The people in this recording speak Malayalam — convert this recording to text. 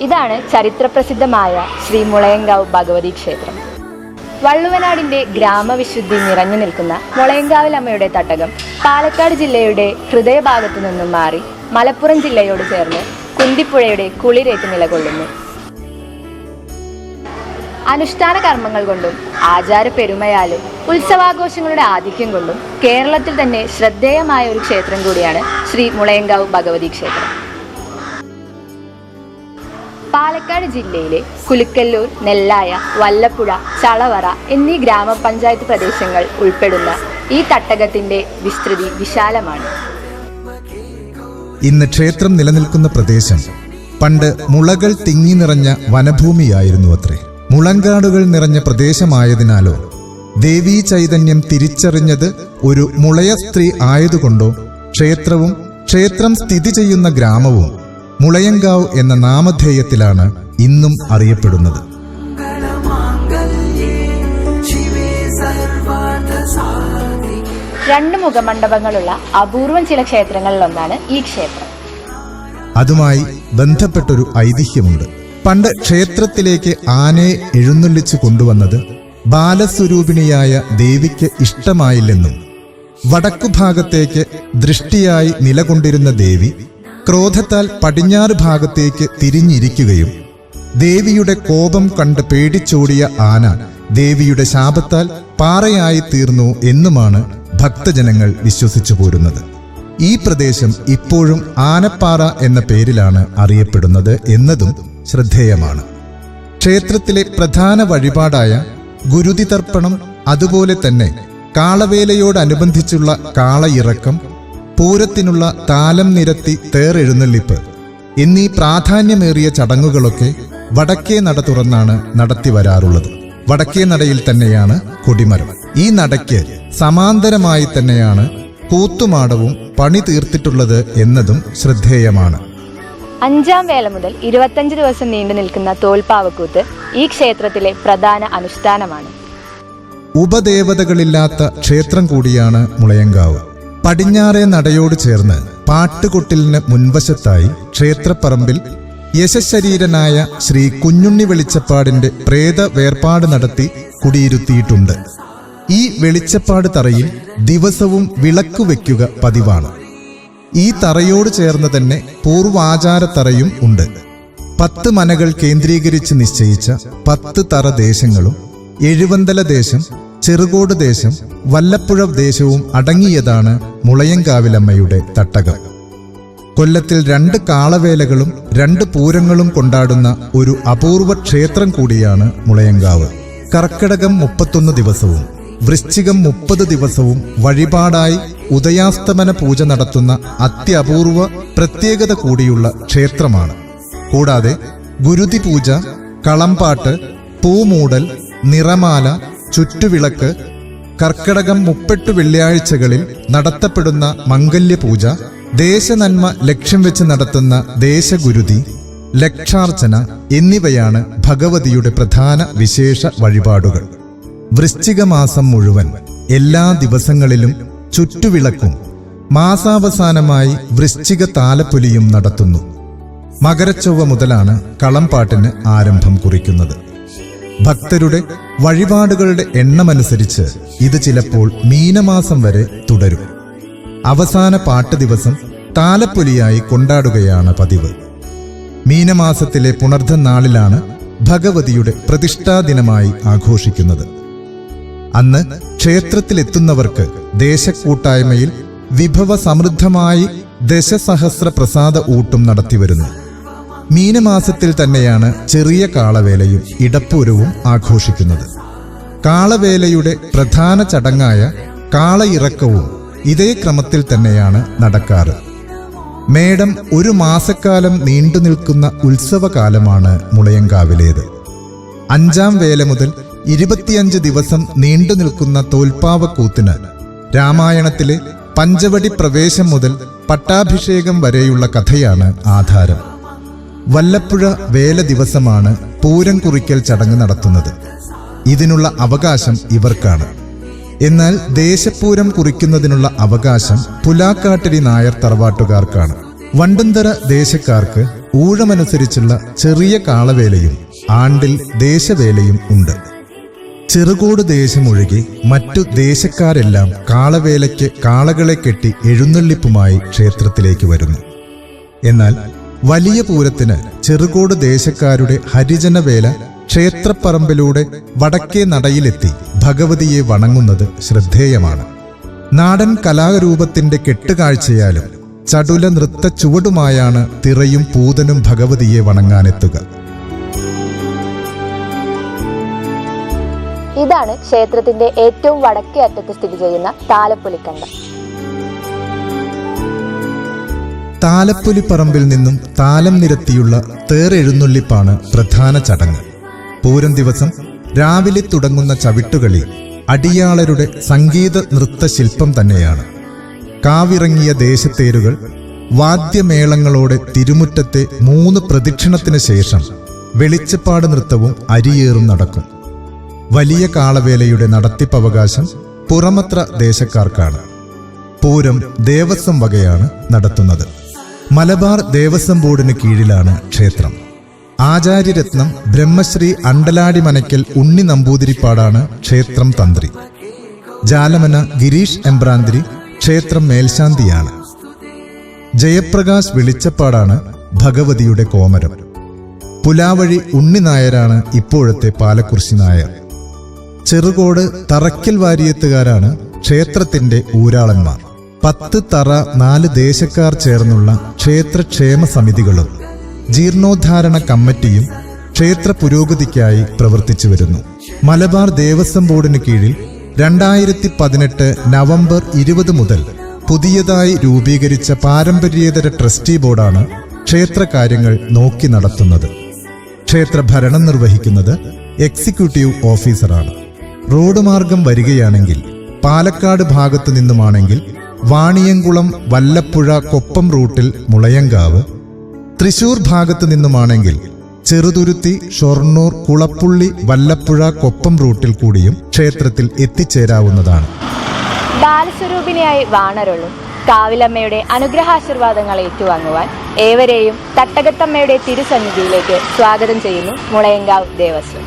ഇതാണ് ചരിത്രപ്രസിദ്ധമായ ശ്രീ മുളയങ്കാവ് ഭഗവതി ക്ഷേത്രം. വള്ളുവനാടിൻ്റെ ഗ്രാമവിശുദ്ധി നിറഞ്ഞു നിൽക്കുന്ന മുളയങ്കാവിലമ്മയുടെ തട്ടകം പാലക്കാട് ജില്ലയുടെ ഹൃദയഭാഗത്തു നിന്നും മാറി മലപ്പുറം ജില്ലയോട് ചേർന്ന് കുന്തിപ്പുഴയുടെ കുളിരേറ്റ് നിലകൊള്ളുന്നു. അനുഷ്ഠാന കർമ്മങ്ങൾ കൊണ്ടും ആചാര പെരുമയാലും ഉത്സവാഘോഷങ്ങളുടെ ആധിക്യം കൊണ്ടും കേരളത്തിൽ തന്നെ ശ്രദ്ധേയമായ ഒരു ക്ഷേത്രം കൂടിയാണ് ശ്രീ മുളയങ്കാവ് ഭഗവതി ക്ഷേത്രം. പാലക്കാട് ജില്ലയിലെ കുലുക്കല്ലൂർ, നെല്ലായ, വല്ലപ്പുഴ, ചളവറ എന്നീ ഗ്രാമപഞ്ചായത്ത് പ്രദേശങ്ങൾ ഉൾപ്പെടുന്ന ഈ തട്ടകത്തിന്റെ വിസ്തൃതി വിശാലമാണ്. ഇന്ന് ക്ഷേത്രം നിലനിൽക്കുന്ന പ്രദേശം പണ്ട് മുളകൾ തിങ്ങി നിറഞ്ഞ വനഭൂമിയായിരുന്നു അത്രേ. മുളങ്കാടുകൾ നിറഞ്ഞ പ്രദേശമായതിനാലോ ദേവീ ചൈതന്യം തിരിച്ചറിഞ്ഞത് ഒരു മുളയ സ്ത്രീ ആയതുകൊണ്ടോ ക്ഷേത്രവും ക്ഷേത്രം സ്ഥിതി ചെയ്യുന്ന ഗ്രാമവും മുളയങ്കാവ് എന്ന നാമധേയത്തിലാണ് ഇന്നും അറിയപ്പെടുന്നത്. രണ്ട് മുഖമണ്ഡപങ്ങളുള്ള അപൂർവം ചില ക്ഷേത്രങ്ങളിലൊന്നാണ് ഈ ക്ഷേത്രം. അതുമായി ബന്ധപ്പെട്ടൊരു ഐതിഹ്യമുണ്ട്. പണ്ട് ക്ഷേത്രത്തിലേക്ക് ആനയെ എഴുന്നള്ളിച്ചു കൊണ്ടുവന്നത് ബാലസ്വരൂപിണിയായ ദേവിക്ക് ഇഷ്ടമായില്ലെന്നും വടക്കുഭാഗത്തേക്ക് ദൃഷ്ടിയായി നിലകൊണ്ടിരുന്ന ദേവി ക്രോധത്താൽ പടിഞ്ഞാറ് ഭാഗത്തേക്ക് തിരിഞ്ഞിരിക്കുകയും ദേവിയുടെ കോപം കണ്ട് പേടിച്ചോടിയ ആന ദേവിയുടെ ശാപത്താൽ പാറയായി തീർന്നു എന്നുമാണ് ഭക്തജനങ്ങൾ വിശ്വസിച്ചു പോരുന്നത്. ഈ പ്രദേശം ഇപ്പോഴും ആനപ്പാറ എന്ന പേരിലാണ് അറിയപ്പെടുന്നത് എന്നതും ശ്രദ്ധേയമാണ്. ക്ഷേത്രത്തിലെ പ്രധാന വഴിപാടായ ഗുരുതി തർപ്പണം, അതുപോലെ തന്നെ കാളവേലയോടനുബന്ധിച്ചുള്ള കാളയിറക്കം, പൂരത്തിനുള്ള താലം നിരത്തി തേരെഴുന്നള്ളിപ്പ് എന്നീ പ്രാധാന്യമേറിയ ചടങ്ങുകളൊക്കെ വടക്കേ നട തുറന്നാണ് നടത്തി വരാറുള്ളത്. വടക്കേ നടയിൽ തന്നെയാണ് കൊടിമരം. ഈ നടയ്ക്ക് സമാന്തരമായി തന്നെയാണ് കൂത്തുമാടവും പണി തീർത്തിട്ടുള്ളത് എന്നതും ശ്രദ്ധേയമാണ്. 5ാം വേല മുതൽ 25 ദിവസം നീണ്ടു നിൽക്കുന്ന തോൽപ്പാവക്കൂത്ത് ഈ ക്ഷേത്രത്തിലെ പ്രധാന അനുഷ്ഠാനമാണ്. ഉപദേവതകളില്ലാത്ത ക്ഷേത്രം കൂടിയാണ് മുളയങ്കാവ്. പടിഞ്ഞാറേ നടയോട് ചേർന്ന് പാട്ടുകൊട്ടിലിന് മുൻവശത്തായി ക്ഷേത്രപ്പറമ്പിൽ യശശരീരനായ ശ്രീ കുഞ്ഞുണ്ണി വെളിച്ചപ്പാടിന്റെ പ്രേത വേർപാട് നടത്തി കുടിയിരുത്തിയിട്ടുണ്ട്. ഈ വെളിച്ചപ്പാട് തറയിൽ ദിവസവും വിളക്കു വയ്ക്കുക പതിവാണ്. ഈ തറയോട് ചേർന്ന് തന്നെ പൂർവാചാരത്തറയും ഉണ്ട്. 10 മനകൾ കേന്ദ്രീകരിച്ച് നിശ്ചയിച്ച 10 തറ ദേശങ്ങളും എഴുവന്തല ദേശം, ചെറുകോട് ദേശം, വല്ലപ്പുഴ ദേശവും അടങ്ങിയതാണ് മുളയങ്കാവിലമ്മയുടെ തട്ടകം. കൊല്ലത്തിൽ 2 കാളവേലകളും 2 പൂരങ്ങളും കൊണ്ടാടുന്ന ഒരു അപൂർവ ക്ഷേത്രം കൂടിയാണ് മുളയങ്കാവ്. കർക്കിടകം 31 ദിവസവും വൃശ്ചികം 30 ദിവസവും വഴിപാടായി ഉദയാസ്തമന പൂജ നടത്തുന്ന അത്യപൂർവ പ്രത്യേകത കൂടിയുള്ള ക്ഷേത്രമാണ്. കൂടാതെ ഗുരുതി പൂജ, കളംപാട്ട്, പൂമൂടൽ, നിറമാല, ചുറ്റുവിളക്ക്, കർക്കിടകം 30 വെള്ളിയാഴ്ചകളിൽ നടത്തപ്പെടുന്ന മംഗല്യപൂജ, ദേശനന്മ ലക്ഷ്യം വെച്ച് നടത്തുന്ന ദേശഗുരുതി, ലക്ഷാർച്ചന എന്നിവയാണ് ഭഗവതിയുടെ പ്രധാന വിശേഷ വഴിപാടുകൾ. വൃശ്ചിക മാസം മുഴുവൻ എല്ലാ ദിവസങ്ങളിലും ചുറ്റുവിളക്കും മാസാവസാനമായി വൃശ്ചിക താലപ്പൊലിയും നടത്തുന്നു. മകരച്ചൊവ്വ മുതലാണ് കളംപാട്ടിന് ആരംഭം കുറിക്കുന്നത്. ഭക്തരുടെ വഴിപാടുകളുടെ എണ്ണമനുസരിച്ച് ഇത് ചിലപ്പോൾ മീനമാസം വരെ തുടരും. അവസാന പാട്ട് ദിവസം താലപ്പൊലിയായി കൊണ്ടാടുകയാണ് പതിവ്. മീനമാസത്തിലെ പുണർദ്ധ നാളിലാണ് ഭഗവതിയുടെ പ്രതിഷ്ഠാദിനമായി ആഘോഷിക്കുന്നത്. അന്ന് ക്ഷേത്രത്തിലെത്തുന്നവർക്ക് ദേശക്കൂട്ടായ്മയിൽ വിഭവ സമൃദ്ധമായി ദശസഹസ്ര പ്രസാദ ഊട്ടും നടത്തിവരുന്നു. മീനമാസത്തിൽ തന്നെയാണ് ചെറിയ കാളവേലയും ഇടപ്പൂരവും ആഘോഷിക്കുന്നത്. കാളവേലയുടെ പ്രധാന ചടങ്ങായ കാളയിറക്കവും ഇതേ ക്രമത്തിൽ തന്നെയാണ് നടക്കാറ്. മേടം 1 മാസക്കാലം നീണ്ടു നിൽക്കുന്ന ഉത്സവകാലമാണ് മുളയങ്കാവിലേത്. 5ാം വേല മുതൽ 25 ദിവസം നീണ്ടു നിൽക്കുന്ന തോൽപ്പാവക്കൂത്തിന് രാമായണത്തിലെ പഞ്ചവടി പ്രവേശം മുതൽ പട്ടാഭിഷേകം വരെയുള്ള കഥയാണ് ആധാരം. വല്ലപ്പുഴ വേല ദിവസമാണ് പൂരം കുറിക്കൽ ചടങ്ങ് നടത്തുന്നത്. ഇതിനുള്ള അവകാശം ഇവർക്കാണ്. എന്നാൽ ദേശപൂരം കുറിക്കുന്നതിനുള്ള അവകാശം പുലാക്കാട്ടിരി നായർ തറവാട്ടുകാർക്കാണ്. വണ്ടുന്തറ ദേശക്കാർക്ക് ഊഴമനുസരിച്ചുള്ള ചെറിയ കാളവേലയും ആണ്ടിൽ ദേശവേലയും ഉണ്ട്. ചെറുകോട് ദേശമൊഴികെ മറ്റു ദേശക്കാരെല്ലാം കാളവേലയ്ക്ക് കാളകളെ കെട്ടി എഴുന്നള്ളിപ്പുമായി ക്ഷേത്രത്തിലേക്ക് വരുന്നു. എന്നാൽ വലിയ പൂരത്തിന് ചെറുകോട് ദേശക്കാരുടെ ഹരിജനവേല ക്ഷേത്രപ്പറമ്പിലൂടെ വടക്കേ നടയിലെത്തി ഭഗവതിയെ വണങ്ങുന്നത് ശ്രദ്ധേയമാണ്. നാടൻ കലാരൂപത്തിന്റെ കെട്ടുകാഴ്ചയാലും ചടുല നൃത്ത ചുവടുമായാണ് തിറയും പൂതനും ഭഗവതിയെ വണങ്ങാനെത്തുക. ഇതാണ് ക്ഷേത്രത്തിന്റെ ഏറ്റവും വടക്കേ അറ്റത്ത് സ്ഥിതി ചെയ്യുന്ന താലപ്പൊലിക്കണ്ടം. താലപ്പൊലിപ്പറമ്പിൽ നിന്നും താലം നിരത്തിയുള്ള തേരെഴുന്നള്ളിപ്പാണ് പ്രധാന ചടങ്ങ്. പൂരം ദിവസം രാവിലെ തുടങ്ങുന്ന ചവിട്ടുകളി അടിയാളരുടെ സംഗീത നൃത്ത ശില്പം തന്നെയാണ്. കാവിറങ്ങിയ ദേശത്തേരുകൾ വാദ്യമേളങ്ങളോടെ തിരുമുറ്റത്തെ 3 പ്രദക്ഷിണത്തിന് ശേഷം വെളിച്ചപ്പാട് നൃത്തവും അരിയേറും നടക്കും. വലിയ കാളവേലയുടെ നടത്തിപ്പവകാശം പുറമത്ര ദേശക്കാർക്കാണ്. പൂരം ദേവസ്വം വകയാണ് നടത്തുന്നത്. മലബാർ ദേവസ്വം ബോർഡിന് കീഴിലാണ് ക്ഷേത്രം. ആചാര്യരത്നം ബ്രഹ്മശ്രീ അണ്ടലാടി മനയ്ക്കൽ ഉണ്ണി നമ്പൂതിരിപ്പാടാണ് ക്ഷേത്രം തന്ത്രി. ജാലമന ഗിരീഷ് എമ്പ്രാന്തിരി ക്ഷേത്രം മേൽശാന്തിയാണ്. ജയപ്രകാശ് വെളിച്ചപ്പാടാണ് ഭഗവതിയുടെ കോമരം. പുലാവഴി ഉണ്ണി നായരാണ് ഇപ്പോഴത്തെ പാലക്കുറിശി നായർ. ചെറുകോട് തറയ്ക്കൽ വാരിയത്തുകാരാണ് ക്ഷേത്രത്തിന്റെ ഊരാളന്മാർ. 10 തറ 4 ദേശക്കാർ ചേർന്നുള്ള ക്ഷേത്രക്ഷേമ സമിതികളും ജീർണോദ്ധാരണ കമ്മിറ്റിയും ക്ഷേത്ര പുരോഗതിക്കായി പ്രവർത്തിച്ചു വരുന്നു. മലബാർ ദേവസ്വം ബോർഡിന് കീഴിൽ 2018 നവംബർ 20 മുതൽ പുതിയതായി രൂപീകരിച്ച പാരമ്പര്യേതര ട്രസ്റ്റി ബോർഡാണ് ക്ഷേത്രകാര്യങ്ങൾ നോക്കി നടത്തുന്നത്. ക്ഷേത്ര ഭരണം നിർവഹിക്കുന്നത് എക്സിക്യൂട്ടീവ് ഓഫീസറാണ്. റോഡ് മാർഗം വരികയാണെങ്കിൽ പാലക്കാട് ഭാഗത്തു നിന്നുമാണെങ്കിൽ വാണിയംകുളം വല്ലപ്പുഴ കൊപ്പം റൂട്ടിൽ മുളയങ്കാവ്, തൃശൂർ ഭാഗത്തു നിന്നുമാണെങ്കിൽ ചെറുതുരുത്തി ഷൊർണൂർ കുളപ്പുള്ളി വല്ലപ്പുഴ കൊപ്പം റൂട്ടിൽ കൂടിയും ക്ഷേത്രത്തിൽ എത്തിച്ചേരാവുന്നതാണ്. ബാലസ്വരൂപിണിയായി വാണരുളും കാവിലമ്മയുടെ അനുഗ്രഹാശീർവാദങ്ങൾ ഏറ്റുവാങ്ങുവാൻ ഏവരെയും തട്ടകത്തമ്മയുടെ തിരുസന്നിധിയിലേക്ക് സ്വാഗതം ചെയ്യുന്നു മുളയങ്കാവ് ദേവസ്വം.